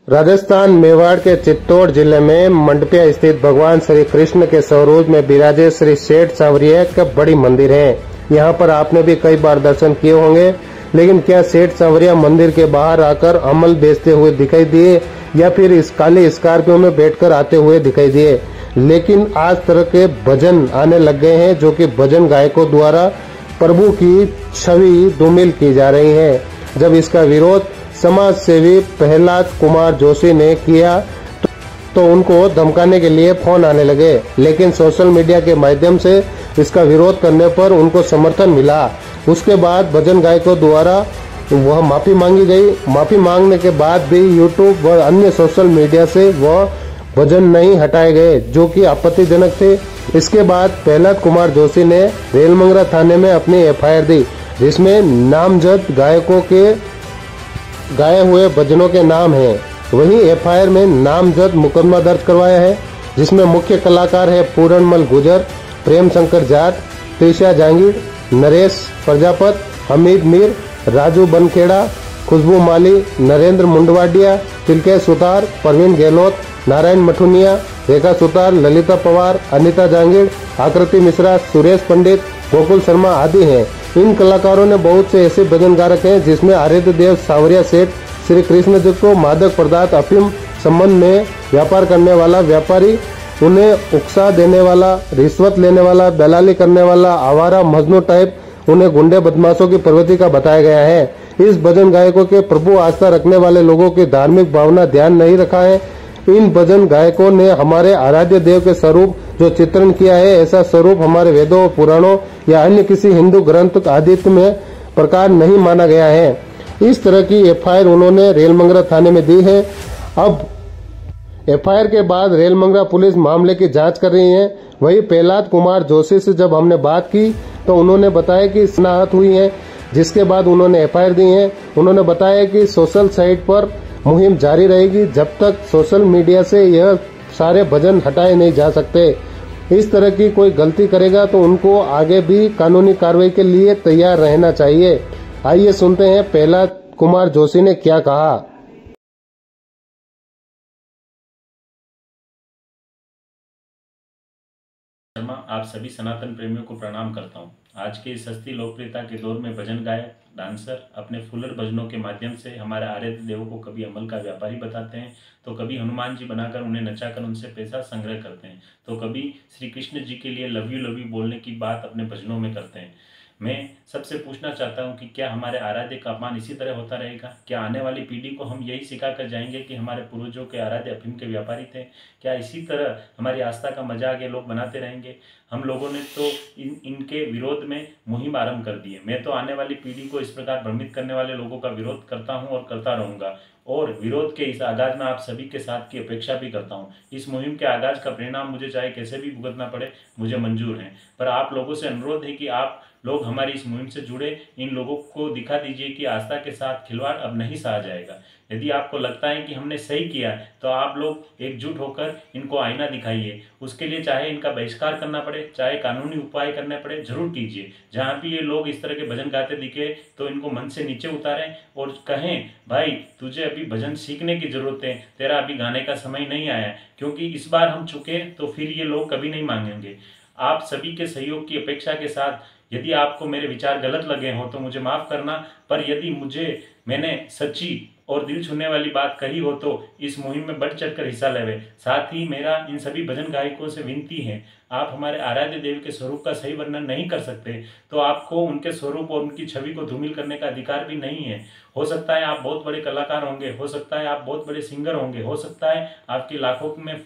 राजस्थान मेवाड़ के चित्तौड़ जिले में मंडपिया स्थित भगवान श्री कृष्ण के स्वरूप में विराजे श्री सेठ सांवरिया का बड़ी मंदिर है। यहाँ पर आपने भी कई बार दर्शन किए होंगे, लेकिन क्या सेठ सांवरिया मंदिर के बाहर आकर अमल बेचते हुए दिखाई दिए या फिर इस काली स्कॉर्पियो में बैठकर आते हुए दिखाई दिए। लेकिन आज तरह के भजन आने लग गए हैं, जो कि भजन गायकों द्वारा प्रभु की छवि धूमिल की जा रही है। जब इसका विरोध समाज सेवी प्रहलाद कुमार जोशी ने किया तो उनको धमकाने के लिए फोन आने लगे, लेकिन सोशल मीडिया के माध्यम से इसका विरोध करने पर उनको समर्थन मिला। उसके बाद भजन गायकों द्वारा वह माफी मांगी गई। माफी मांगने के बाद भी यूट्यूब व अन्य सोशल मीडिया से वह भजन नहीं हटाए गए, जो कि आपत्तिजनक थे। इसके बाद प्रहलाद कुमार जोशी ने रेलमंगरा थाने में अपनी एफआईआर दी, जिसमें नामजद गायकों के गाए हुए भजनों के नाम हैं। वहीं एफआईआर में नामजद मुकदमा दर्ज करवाया है, जिसमें मुख्य कलाकार है पूरणमल गुजर, प्रेम शंकर जाट, त्रिशा जांगीर, नरेश प्रजापत, हमीद मीर, राजू बनखेड़ा, खुशबू माली, नरेंद्र मुंडवाडिया, तिलके सुतार, प्रवीण गहलोत, नारायण मठुनिया, रेखा सुतार, ललिता पवार, अनिता जांगीर, आकृति मिश्रा, सुरेश पंडित, गोकुल शर्मा आदि हैं। इन कलाकारों ने बहुत से ऐसे भजन गा रखे हैं जिसमें आराध्य देव सांवरिया सेठ श्री कृष्ण जी को मादक पदार्थ अफीम संबंध में व्यापार करने वाला व्यापारी, उन्हें उकसा देने वाला, रिश्वत लेने वाला, दलाली करने वाला, आवारा मजनू टाइप उन्हें गुंडे बदमाशों की प्रवृत्ति का बताया गया है। इस भजन गायकों के प्रभु आस्था रखने वाले लोगों की धार्मिक भावना ध्यान नहीं रखा है। इन भजन गायकों ने हमारे आराध्य देव के स्वरूप जो चित्रण किया है, ऐसा स्वरूप हमारे वेदों, पुराणों या अन्य किसी हिंदू ग्रंथ आदि में प्रकार नहीं माना गया है। इस तरह की एफआईआर उन्होंने रेलमंगरा थाने में दी है। अब एफआईआर के बाद रेलमंगरा पुलिस मामले की जांच कर रही है। वहीं प्रहलाद कुमार जोशी से जब हमने बात की तो उन्होंने बताया कि शनाख्त हुई है, जिसके बाद उन्होंने एफआईआर दी है। उन्होंने बताया कि सोशल साइट पर मुहिम जारी रहेगी जब तक सोशल मीडिया से यह सारे भजन हटाए नहीं जा सकते। इस तरह की कोई गलती करेगा तो उनको आगे भी कानूनी कार्रवाई के लिए तैयार रहना चाहिए। आइए सुनते हैं प्रहलाद कुमार जोशी ने क्या कहा। आप सभी सनातन प्रेमियों को प्रणाम करता हूं। आज के इस सस्ती लोकप्रियता के दौर में भजन गायक, डांसर अपने फुलर भजनों के माध्यम से हमारे आराध्य देवों को कभी अमल का व्यापारी बताते हैं, तो कभी हनुमान जी बनाकर उन्हें नचाकर उनसे पैसा संग्रह करते हैं, तो कभी श्री कृष्ण जी के लिए लव यू बोलने की बात अपने भजनों में करते हैं। मैं सबसे पूछना चाहता हूं कि क्या हमारे आराध्य का अपमान इसी तरह होता रहेगा? क्या आने वाली पीढ़ी को हम यही सिखा कर जाएंगे कि हमारे पूर्वजों के आराध्य अफीम के व्यापारी थे? क्या इसी तरह हमारी आस्था का मजाक ये लोग बनाते रहेंगे? हम लोगों ने तो इनके विरोध में मुहिम आरंभ कर दी है। मैं तो आने वाली पीढ़ी को इस प्रकार भ्रमित करने वाले लोगों का विरोध करता हूं और करता रहूंगा, और विरोध के इस आगाज में आप सभी के साथ की अपेक्षा भी करता हूं। इस मुहिम के आगाज का परिणाम मुझे चाहे कैसे भी भुगतना पड़े, मुझे मंजूर है, पर आप लोगों से अनुरोध है कि आप लोग हमारी इस मुहिम से जुड़े। इन लोगों को दिखा दीजिए कि आस्था के साथ खिलवाड़ अब नहीं सहा जाएगा। यदि आपको लगता है कि हमने सही किया तो आप लोग एकजुट होकर इनको आईना दिखाइए। उसके लिए चाहे इनका बहिष्कार करना पड़े, चाहे कानूनी उपाय करने पड़े, जरूर कीजिए। जहाँ भी ये लोग इस तरह के भजन गाते दिखे तो इनको मन से नीचे उतारें और कहें, भाई तुझे अभी भजन सीखने की जरूरत है, तेरा अभी गाने का समय नहीं आया, क्योंकि इस बार हम चुके तो फिर ये लोग कभी नहीं मांगेंगे। आप सभी के सहयोग की अपेक्षा के साथ यदि आपको मेरे विचार गलत लगे हो तो मुझे माफ़ करना, पर यदि मैंने सच्ची और दिल छूने वाली बात कही हो तो इस मुहिम में बढ़ चढ़कर हिस्सा लेवे। साथ ही मेरा इन सभी भजन गायकों से विनती है, आप हमारे आराध्य देव के स्वरूप का सही वर्णन नहीं कर सकते तो आपको उनके स्वरूप और उनकी छवि को धूमिल करने का अधिकार भी नहीं है। हो सकता है आप बहुत बड़े कलाकार होंगे, हो सकता है आप बहुत बड़े सिंगर होंगे, हो सकता है आपकी लाखों में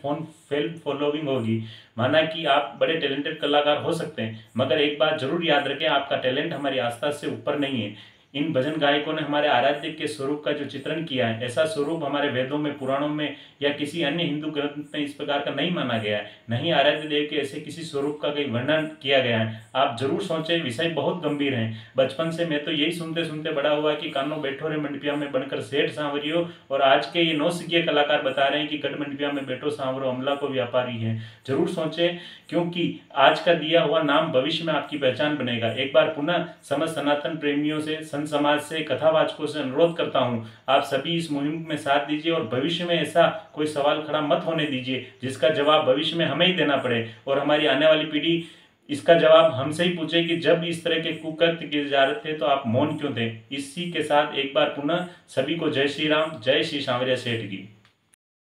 फॉलोइंग होगी, माना कि आप बड़े टैलेंटेड कलाकार हो सकते हैं, मगर एक बात जरूर याद रखें, आपका टैलेंट हमारी आस्था से ऊपर नहीं है। इन भजन गायकों ने हमारे आराध्य के स्वरूप का जो चित्रण किया है, ऐसा स्वरूप हमारे वेदों में, पुराणों में या किसी अन्य हिंदू ग्रंथ में इस प्रकार का नहीं माना गया है। नहीं आराध्य देव के ऐसे किसी स्वरूप का कहीं वर्णन किया गया है। आप जरूर सोचें, विषय बहुत गंभीर है। बचपन से मैं तो यही सुनते सुनते बड़ा हुआ कि कानो बैठो रे मंडपिया में बनकर सेठ सांवरियो, और आज के ये नौसिखिए कलाकार बता रहे हैं कि गढ़ मंडपिया में बैठो सांवरो अमला को व्यापारी है। जरूर सोचें, क्योंकि आज का दिया हुआ नाम भविष्य में आपकी पहचान बनेगा। एक बार पुनः समस्त सनातन प्रेमियों से संत समाज से, कथावाचकों से अनुरोध करता हूँ, आप सभी इस मुहिम में साथ दीजिए और भविष्य में ऐसा कोई सवाल खड़ा मत होने दीजिए जिसका जवाब भविष्य में हमें ही देना पड़े और हमारी आने वाली पीढ़ी इसका जवाब हमसे ही पूछे कि जब इस तरह के कुकृत्य किए जा रहे थे तो आप मौन क्यों थे। इसी के साथ एक बार पुनः सभी को जय श्री राम, जय श्री सांवरिया सेठ की।